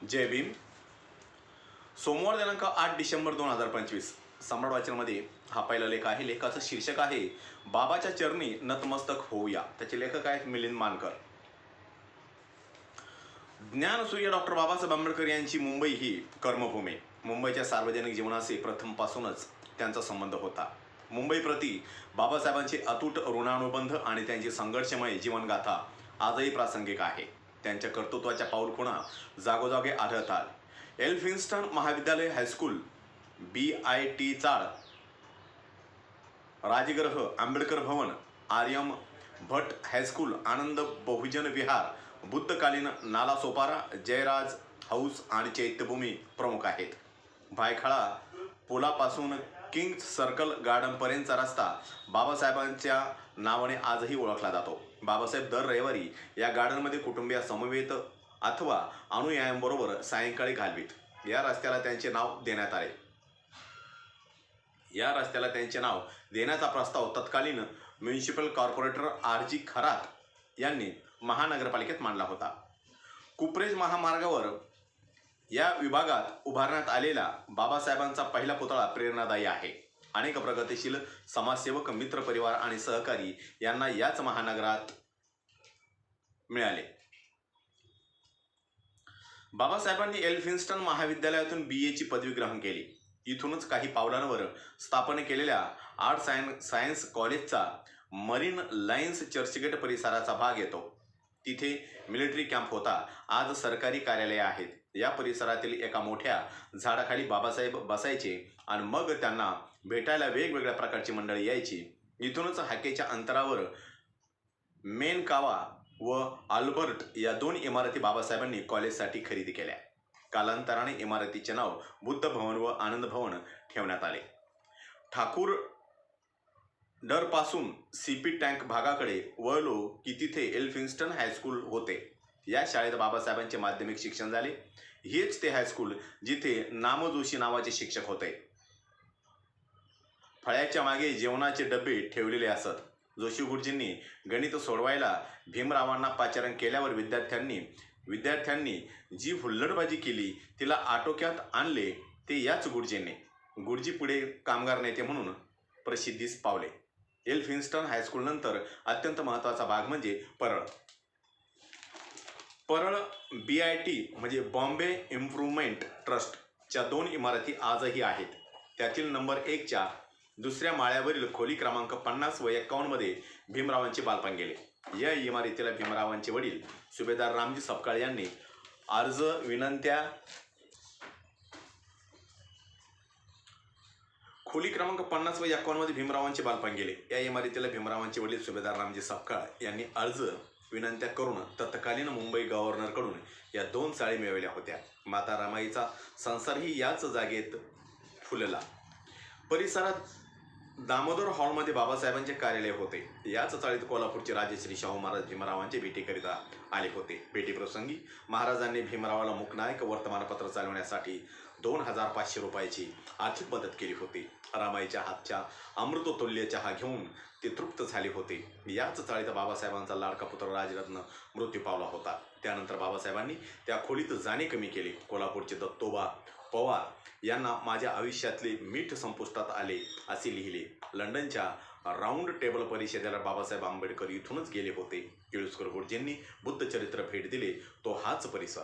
जय भीम। सोमवार दिनांक 8 डिसेंबर 2025 सम्राट वाचनामध्ये हा पहिला लेख आहे। लेखाचं शीर्षक आहे बाबाच्या चरणी नतमस्तक होऊया। त्याचे लेखक आहेत मिलिंद मानकर। ज्ञानसूर्य डॉक्टर बाबासाहेब आंबेडकर यांची मुंबई ही कर्मभूमी। मुंबईच्या सार्वजनिक जीवनाशी प्रथमपासूनच त्यांचा संबंध होता। मुंबईप्रती बाबासाहेबांचे अतूट ऋणानुबंध आणि त्यांची संघर्षमय जीवनगाथा आजही प्रासंगिक आहे। त्यांच्या कर्तृत्वाच्या पाऊलखुणा जागोजागी आढळतात। एल्फिन्स्टन महाविद्यालय हायस्कूल, BIT चाळ, राजगृह, आंबेडकर भवन, आर्यम भट्ट हायस्कूल, आनंद बहुजन विहार, बुद्धकालीन नालासोपारा, जयराज हाऊस आणि चैत्यभूमी प्रमुख आहेत। भायखळा पुलापासून किंग्ज सर्कल गार्डनपर्यंतचा रस्ता बाबासाहेबांच्या नावाने आजही ओळखला जातो। बाबासाहेब दर रविवारी या गार्डनमध्ये कुटुंबीय समवेत अथवा अनुयायांबरोबर सायंकाळी घालवीत। या रस्त्याला त्यांचे नाव देण्याचा प्रस्ताव तत्कालीन म्युनिसिपल कॉर्पोरेटर RG खरात यांनी महानगरपालिकेत मांडला होता। कुपरेज महामार्गावर या विभागात उभारण्यात आलेला बाबासाहेबांचा पहिला पुतळा प्रेरणादायी आहे। अनेक प्रगतिशील समाजसेवक, मित्र परिवार आणि सहकारी यांना याच महानगरात मिळाले। बाबासाहेबांनी एल्फिन्स्टन महाविद्यालयातून BA ची पदवी ग्रहण केली। इथूनच काही पावलांवर स्थापन केलेल्या आर्ट सायन्स कॉलेजचा मरीन लाईन्स चर्चगेट परिसराचा भाग येतो। तिथे मिलिटरी कॅम्प होता। आज सरकारी कार्यालये आहेत। या परिसरातील एका मोठ्या झाडाखाली बाबासाहेब बसायचे आणि मग त्यांना भेटायला वेगवेगळ्या प्रकारची मंडळी यायची। इथूनच हाकेच्या अंतरावर मेनकावा व अल्बर्ट या दोन इमारती बाबासाहेबांनी कॉलेजसाठी खरेदी केल्या। कालांतराने इमारतीचे नाव बुद्ध भवन व आनंद भवन ठेवण्यात आले। ठाकूर डरपासून CP टँक भागाकडे वळलो की तिथे एल्फिन्स्टन हायस्कूल होते। या शाळेत बाबासाहेबांचे माध्यमिक शिक्षण झाले। हेच ते हायस्कूल जिथे नाम जोशी नावाचे शिक्षक होते। फळ्याच्या मागे जेवणाचे डबे ठेवलेले असत। जोशी गुरुजींनी गणित सोडवायला भीमरावांना पाचारण केल्यावर विद्यार्थ्यांनी जी हुल्लडबाजी केली तिला आटोक्यात आणले ते याच गुरुजींनी। गुरुजी पुढे कामगार नेते म्हणून प्रसिद्धीस पावले। एल्फिन्स्टन हायस्कूलनंतर अत्यंत महत्त्वाचा भाग म्हणजे परळ BIT म्हणजे बॉम्बे इम्प्रूव्हमेंट ट्रस्टच्या दोन इमारती आजही आहेत। त्यातील नंबर 1 च्या दुसऱ्या माळ्यावरील खोली क्रमांक 50 व 51 मध्ये भीमरावांचे बालपण गेले। या इमारतीला भीमरावांचे वडील सुभेदार रामजी सपकाळ यांनी अर्ज विनंत्या खोली क्रमांक 50 व 51 मध्ये भीमरावांचे बालपण गेले। या इमारतीला भीमरावांचे वडील सुभेदार रामजी सपकाळ यांनी अर्ज विनंत्या करून तत्कालीन मुंबई गव्हर्नरकडून या दोन चाळी मिळवल्या होत्या। माता रमाईचा संसारही याच जागेत फुलला। परिसरात दामोदर हॉलमध्ये बाबासाहेबांचे कार्यालय होते। याच चाळीत कोल्हापूरचे राजश्री शाहू महाराज भीमरावांचे भेटीकरिता आले होते। भेटीप्रसंगी महाराजांनी भीमरावाला मुकनायक वर्तमानपत्र चालवण्यासाठी 2500 रुपयाची आर्थिक मदत केली होती। रमाईच्या हातच्या अमृततुल्य चहा घेऊन ते तृप्त झाले होते। याच चाळीत बाबासाहेबांचा लाडका पुत्र राजरत्न मृत्यू पावला होता। त्यानंतर बाबासाहेबांनी त्या खोलीत जाणे कमी केले। कोल्हापूरचे दत्तोबा पवार यांना माझ्या आयुष्यातले मीठ संपुष्टात आले असे लिहिले। लंडनच्या राऊंड टेबल परिषदेला बाबासाहेब आंबेडकर इथूनच गेले होते। केळुस्कर गुरुजींनी बुद्धचरित्र भेट दिले तो हाच परिसर।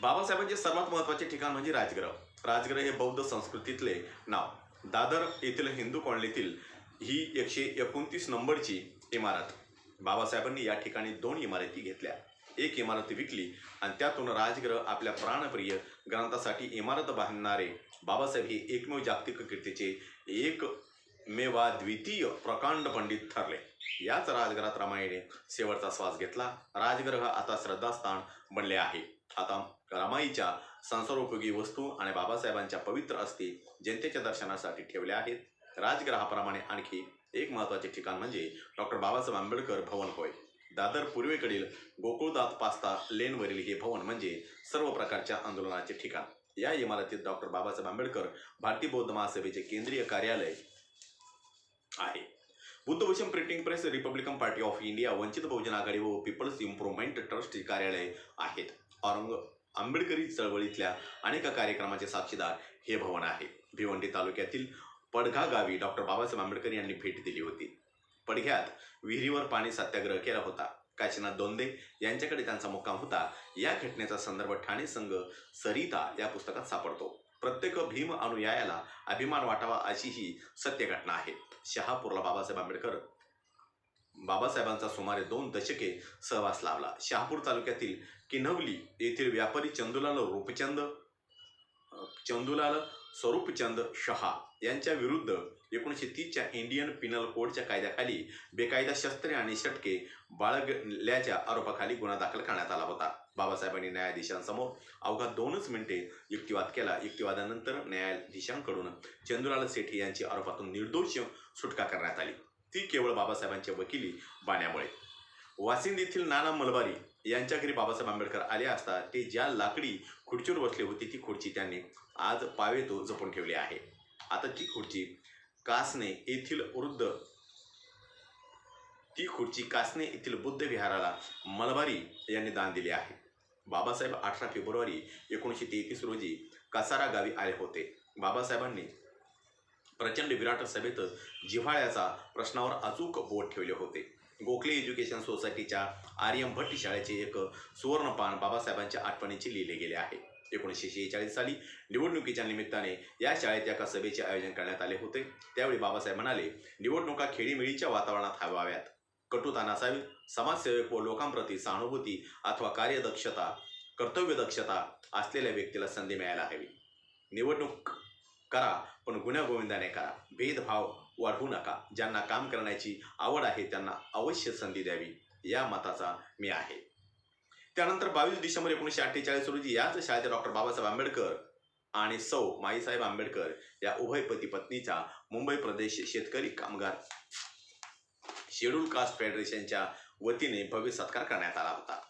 बाबासाहेबांचे सर्वात महत्त्वाचे ठिकाण म्हणजे राजगृह। राजगृह हे बौद्ध संस्कृतीतले नाव। दादर येथील हिंदू कॉलनीतील ही 129 नंबरची इमारत। बाबासाहेबांनी या ठिकाणी 2 इमारती घेतल्या। एक इमारत विकली आणि त्यातून राजगृह आपल्या प्राणप्रिय ग्रंथासाठी इमारत बांधणारे बाबासाहेब हे एकमेव जागतिक कीर्तीचे एकमेवाद्वितीय प्रकांड पंडित ठरले। याच राजगृहात रमाईने शेवटचा श्वास घेतला। राजगृह आता श्रद्धास्थान बनले आहे। आता रमाईच्या संसारोपयोगी वस्तू आणि बाबासाहेबांच्या पवित्र अस्थी जनतेच्या दर्शनासाठी ठेवल्या आहेत। राजगृहाप्रमाणे आणखी एक महत्त्वाचे ठिकाण म्हणजे डॉक्टर बाबासाहेब आंबेडकर भवन होय। दादर पूर्वेकडील गोकुळदास पास्ता लेनवरील हे भवन म्हणजे सर्व प्रकारच्या आंदोलनाचे ठिकाण। या इमारतीत डॉक्टर बाबासाहेब आंबेडकर भारतीय बौद्ध महासभेचे केंद्रीय कार्यालय आहे। Buddhabhushan printing press, republican party of India, Vanchit Bahujan Aghadi व पीपल्स इम्प्रूव्हमेंट ट्रस्ट कार्यालय आहेत। आंबेडकरी चळवळीतल्या अनेक कार्यक्रमाचे साक्षीदार हे भवन आहे. भिवंडी तालुक्यातील पडघा गावी डॉक्टर बाबासाहेब आंबेडकर यांनी भेट दिली होती. पडघ्यात विहिरीवर पाणी सत्याग्रह केला होता. काशीनाथ दोंदे यांच्याकडे त्यांचा मुक्काम होता. या घटनेचा संदर्भ ठाणे संघ सरिता या पुस्तकात सापडतो. प्रत्येक भीम अनुयायाला अभिमान वाटावा अशी ही सत्य घटना आहे. शहापूरला बाबासाहेबांचा सुमारे 2 दशके सहवास लाभला. शहापूर तालुक्यातील किन्हवली येथील व्यापारी चंदुलाल स्वरूपचंद शहा यांच्या विरुद्ध 1930च्या इंडियन पिनल कोडच्या कायद्याखाली बेकायदा शस्त्रे आणि षटके बाळगल्याच्या आरोपाखाली गुन्हा दाखल करण्यात आला होता. बाबासाहेबांनी न्यायाधीशांसमोर अवघा 2च मिनिटे युक्तिवाद केला. युक्तिवादानंतर न्यायाधीशांकडून चंदुलाल सेठी यांची आरोपातून निर्दोष सुटका करण्यात आली. ती केवळ बाबासाहेबांच्या वकिली बाण्यामुळे. वासिंद येथील नाना मलबारी यांच्या घरी बाबासाहेब आंबेडकर आले असता ते ज्या लाकडी खुर्चीवर बसले होते ती खुर्ची त्यांनी आज पावेतो जपून ठेवली आहे. आता ती खुर्ची कासने येथील बुद्ध विहाराला मलबारी यांनी दान दिले आहे. बाबासाहेब 18 फेब्रुवारी 1933 रोजी कसारा गावी आले होते. बाबासाहेबांनी प्रचंड विराट सभेत जिव्हाळ्याचा प्रश्नावर अचूक बोट ठेवले होते. गोखले एज्युकेशन सोसायटीच्या आर्यम भट्ट शाळेचे एक सुवर्णपान बाबासाहेबांच्या आठवणीचे लिहिले गेले आहे. 1946 साली निवडणुकीच्या निमित्ताने या शाळेत एका सभेचे आयोजन करण्यात आले होते. त्यावेळी बाबासाहेब म्हणाले, निवडणुका खेळीमेळीच्या वातावरणात व्हाव्यात. कटुता नसावी. समाजसेवक व लोकांप्रती सहानुभूती अथवा कर्तव्यदक्षता असलेल्या व्यक्तीला संधी मिळायला हवी. निवडणूक करा, पण गुण्यागोविंदाने करा. भेदभाव वाढवू नका. ज्यांना काम करण्याची आवड आहे त्यांना अवश्य संधी द्यावी, या मताचा मी आहे. त्यानंतर 22 डिसेंबर 1948 रोजी याच शाळेत डॉक्टर बाबासाहेब आंबेडकर आणि सौ माईसाहेब आंबेडकर या उभय पती पत्नीचा मुंबई प्रदेश शेतकरी कामगार शेड्यूल कास्ट फेडरेशनच्या वतीने भव्य सत्कार करण्यात आला होता.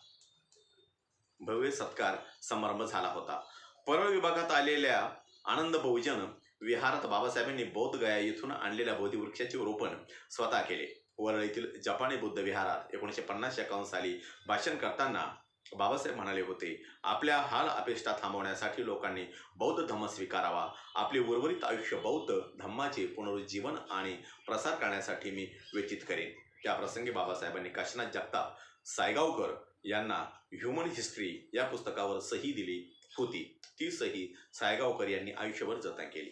भव्य सत्कार समारंभ झाला होता. परळ विभागात आलेल्या आनंद बहुजन विहारात बाबासाहेबांनी बौद्ध गया येथून आणलेल्या बोधिवृक्षाचे रोपण स्वतः केले. वरळ येथील जपानी बुद्ध विहारात 1950-51 साली भाषण करताना बाबासाहेब म्हणाले होते, आपल्या हाल अपेष्टा थांबवण्यासाठी लोकांनी बौद्ध धम्म स्वीकारावा. आपले उर्वरित आयुष्य बौद्ध धम्माचे पुनरुज्जीवन आणि प्रसार करण्यासाठी मी व्यतीत करेन. त्याप्रसंगी बाबासाहेबांनी काशीनाथ जगताप सायगावकर यांना ह्युमन हिस्ट्री या पुस्तकावर सही दिली होती. ती सही सायगावकर यांनी आयुष्यभर जतन केली.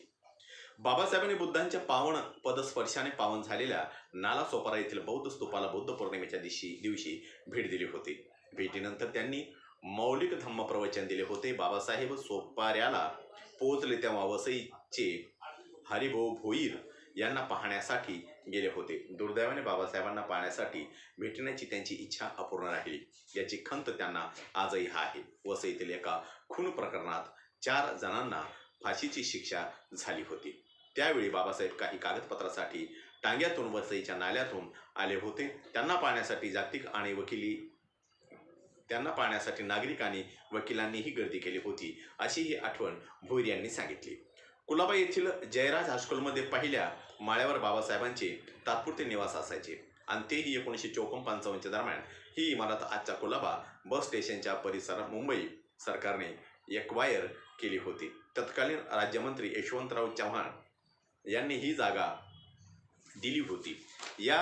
बाबासाहेबांनी बुद्धांच्या पावन पदस्पर्शाने पावन झालेल्या नालासोपारा येथील बौद्ध स्तूपाला बुद्ध पौर्णिमेच्या दिवशी भेट दिली होती. भेटीनंतर त्यांनी मौलिक धम्म प्रवचन दिले होते. बाबासाहेब सोपाऱ्याला पोहोचले तेव्हा वसईचे हरिभाऊ भोईर यांना पाहण्यासाठी गेले होते. दुर्दैवाने बाबासाहेबांना पाहण्यासाठी भेटण्याची त्यांची इच्छा अपूर्ण राहिली. याची खंत त्यांना आजही आहे. वसईतील एका खून प्रकरणात 4 जणांना फाशीची शिक्षा झाली होती. त्यावेळी बाबासाहेब काही कागदपत्रासाठी टांग्यातून वसईच्या नाल्यातून आले होते. त्यांना पाहण्यासाठी नागरिक आणि वकिलांनीही गर्दी केली होती, अशी ही आठवण भोईर यांनी सांगितली. कुलाबा येथील जयराज हायस्कूलमध्ये पहिल्या माळ्यावर बाबासाहेबांचे तात्पुरते निवास असायचे आणि तेही 1954-55 दरम्यान. ही इमारत आजच्या कुलाबा बस स्टेशनच्या परिसरात मुंबई सरकारने एक्वायर केली होती. तत्कालीन राज्यमंत्री यशवंतराव चव्हाण यांनी ही जागा दिली होती. या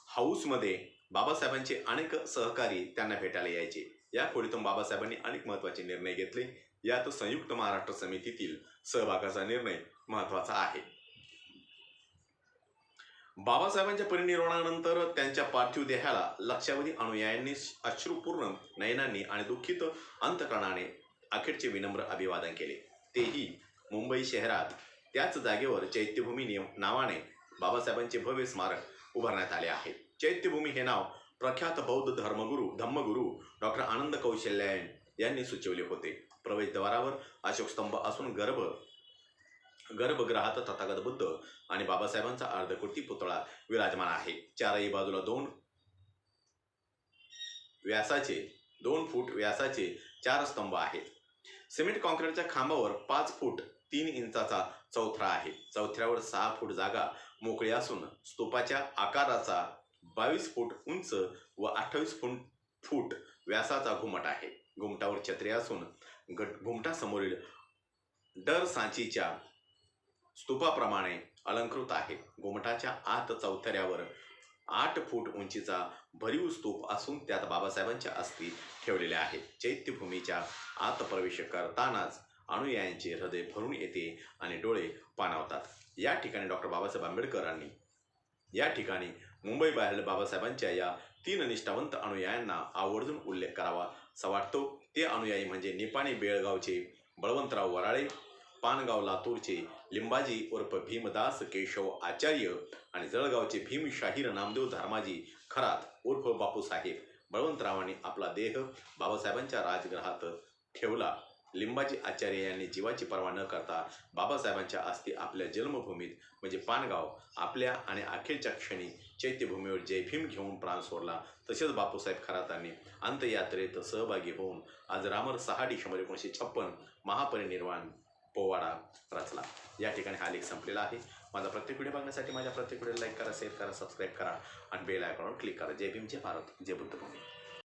हाऊसमध्ये बाबासाहेबांचे अनेक सहकारी त्यांना भेटायला यायचे. या खोलीतून बाबासाहेबांनी अनेक महत्त्वाचे निर्णय घेतले. यात संयुक्त महाराष्ट्र समितीतील सहभागाचा निर्णय महत्त्वाचा आहे. बाबासाहेबांच्या परिनिर्वाणानंतर त्यांच्या पार्थिव देहाला लक्षावधी अनुयायांनी अश्रुपूर्ण नयनांनी आणि दुःखित अंतकरणाने अखेरचे विनम्र अभिवादन केले. तेही मुंबई शहरात त्याच जागेवर चैत्यभूमी नावाने बाबासाहेबांचे भव्य स्मारक उभारण्यात आले आहे. चैत्यभूमी हे नाव प्रख्यात बौद्ध धम्मगुरू डॉक्टर आनंद कौशल्यायन यांनी सुचवले होते. प्रवेशद्वारावर अशोक स्तंभ असून गर्भगृहात तथागत बुद्ध आणि बाबासाहेबांचा अर्धकृती पुतळा विराजमान आहे. चारही बाजूला 2 फूट व्यासाचे 4 स्तंभ आहेत. सिमेंट कॉन्क्रीटच्या खांबावर 5 फूट 3 इंचाचा चौथरा आहे. चौथऱ्यावर 6 फूट जागा मोकळी असून स्तूपाच्या आकाराचा 22 फूट उंच व 28 फूट व्यासाचा घुमट आहे. घुमटावर छत्री असून घुमटासमोरील डर सांचीच्या स्तूपाप्रमाणे अलंकृत आहे. घुमटाच्या आत चौथऱ्यावर 8 फूट उंचीचा भरीव स्तूप असून त्यात बाबासाहेबांच्या अस्थी ठेवलेल्या आहेत. चैत्यभूमीच्या आत प्रवेश करतानाच अनुयायांचे हृदय भरून येते आणि डोळे पाणावतात. या ठिकाणी डॉक्टर बाबासाहेब आंबेडकरांनी या ठिकाणी मुंबईबाहेर बाबासाहेबांच्या या 3 निष्ठावंत अनुयायांना आवर्जून उल्लेख करावा असा वाटतो. ते अनुयायी म्हणजे निपाणी बेळगावचे बळवंतराव वराळे, पानगाव लातूरचे लिंबाजी उर्फ भीमदास केशव आचार्य आणि जळगावचे भीम शाहीर नामदेव धर्माजी खरात उर्फ बापूसाहेब. बळवंतरावांनी आपला देह बाबासाहेबांच्या राजगृहात ठेवला. लिंबाजी आचार्य यांनी जीवाची पर्वा न करता बाबासाहेबांच्या अस्थी आपल्या जन्मभूमीत म्हणजे पानगाव आपल्या आणि अखेरच्या क्षणी चैत्यभूमीवर जय भीम घेऊन प्राण सोडला. तसेच बापूसाहेब खरातांनी अंत्ययात्रेत सहभागी होऊन आज रामर 6 डिसेंबर 1956 महापरिनिर्वाण पोवाडा रचला. या ठिकाणी हा लेख संपलेला आहे. माझा प्रत्येक व्हिडिओ बघण्यासाठी माझ्या प्रत्येक व्हिडिओ लाईक करा, शेअर करा, सबस्क्राईब करा आणि बेल आयकॉनवर क्लिक करा. जय भीम, जय भारत, जय बुद्धभूमी.